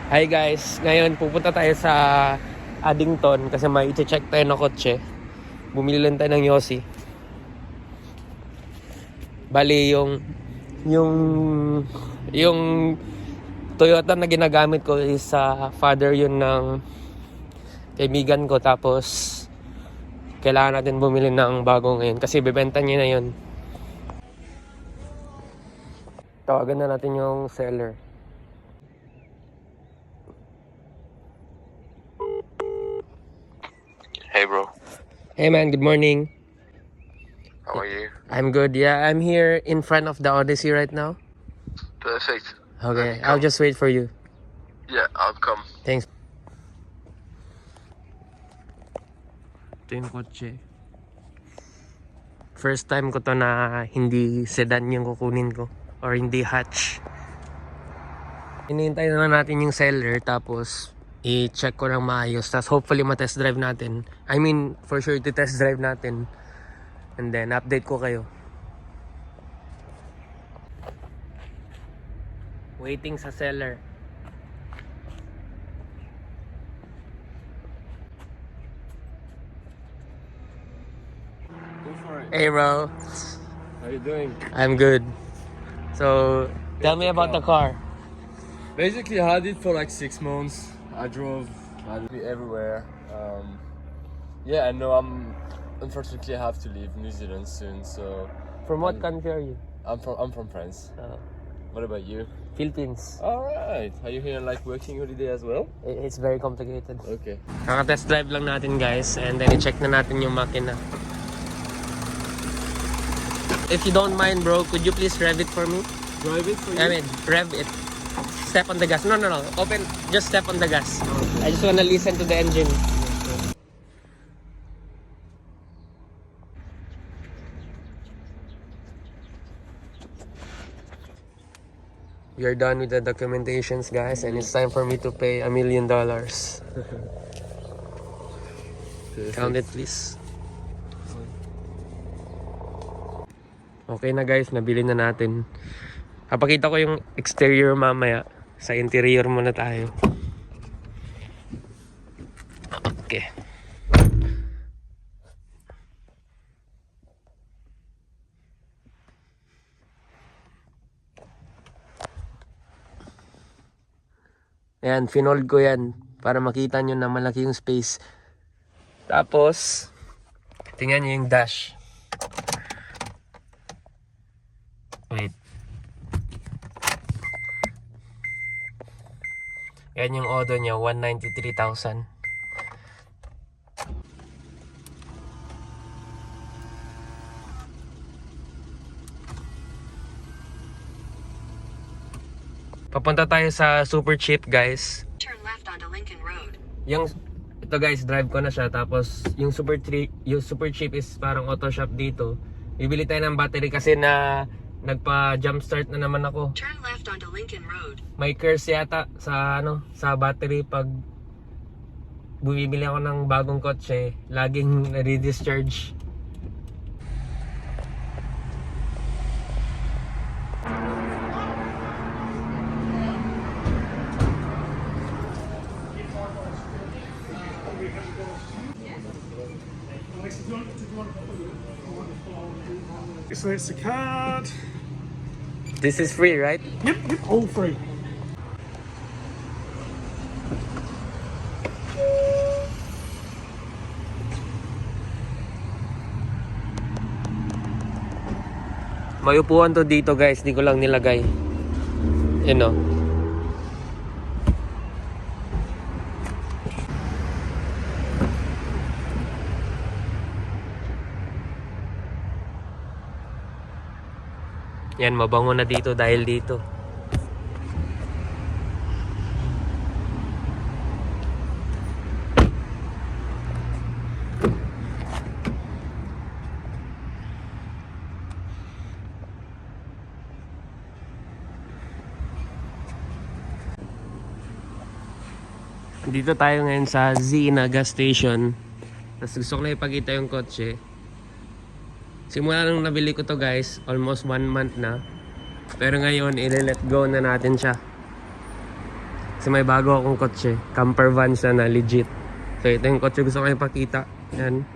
Hi guys, ngayon pupunta tayo sa Addington kasi may i-check tayo na kotse. Bumili lang tayo ng Yossi. Bali yung yung Toyota na ginagamit ko is sa father yun ng kaibigan ko, tapos kailangan natin bumili ng bago ngayon kasi bebenta niya na yun. Tawagan na natin yung seller. Hey bro, Hey man, good morning. how are you? I'm good. Yeah, I'm here in front of the Odyssey right now. Perfect. Okay, Let me I'll come. just wait for you. Yeah, I'll come. Thanks. Ito yung kotse. First time ko to na hindi sedan yung kukunin ko or hindi hatch. Hinihintay na lang natin yung seller, tapos i-check ko lang maayos, tapos hopefully ma-test drive natin. I mean, for sure to-test drive natin, and then update ko kayo. Waiting sa seller. Go for it. Hey bro, How you doing? I'm good. So, tell me about the car. Basically, I had it for like 6 months. I drove everywhere. Yeah, I know unfortunately I have to leave New Zealand soon. So From what country are you? I'm from France. What about you? Philippines. All right. Are you here like working holiday as well? It's very complicated. Okay. Kaka-test drive lang natin guys, and then i-check na natin yung makina. If you don't mind bro, could you please rev it for me? Drive it for you. I mean, rev it. Step on the gas. No. Open, just step on the gas. I just wanna listen to the engine. We are done with the documentations guys, and it's time for me to pay $1 million. Count it please. Okay na guys, nabili na natin. Papakita ko yung exterior mamaya. Sa interior muna tayo. Okay. Ayan, finold ko yan para makita nyo na malaki yung space. Tapos, tingnan nyo yung dash. Wait. Yan yung odo niya, 193,000. Papunta tayo sa super cheap guys. Turn left onto Lincoln Road. Ito guys, drive ko na siya. Tapos yung super cheap is parang auto shop dito. Bibili tayo ng battery kasi na nagpa jump start na naman ako. Turn left onto Lincoln Road. May curse yata sa sa battery pag bumibili ako ng bagong kotse, laging nare-discharge. So it's a card. This is free, right? Yep, all free. May upuan to dito guys, di ko lang nilagay. Yun o. Yan, mabango na dito dahil dito. Dito tayo ngayon sa Zina gas station. Tapos gusto ko na ipakita yung kotse. Simula nung nabili ko to guys, almost 1 month na. Pero ngayon, i-let go na natin siya. Kasi may bago akong kotse. Camper van siya na legit. So ito yung kotse gusto ko ipakita. Yan.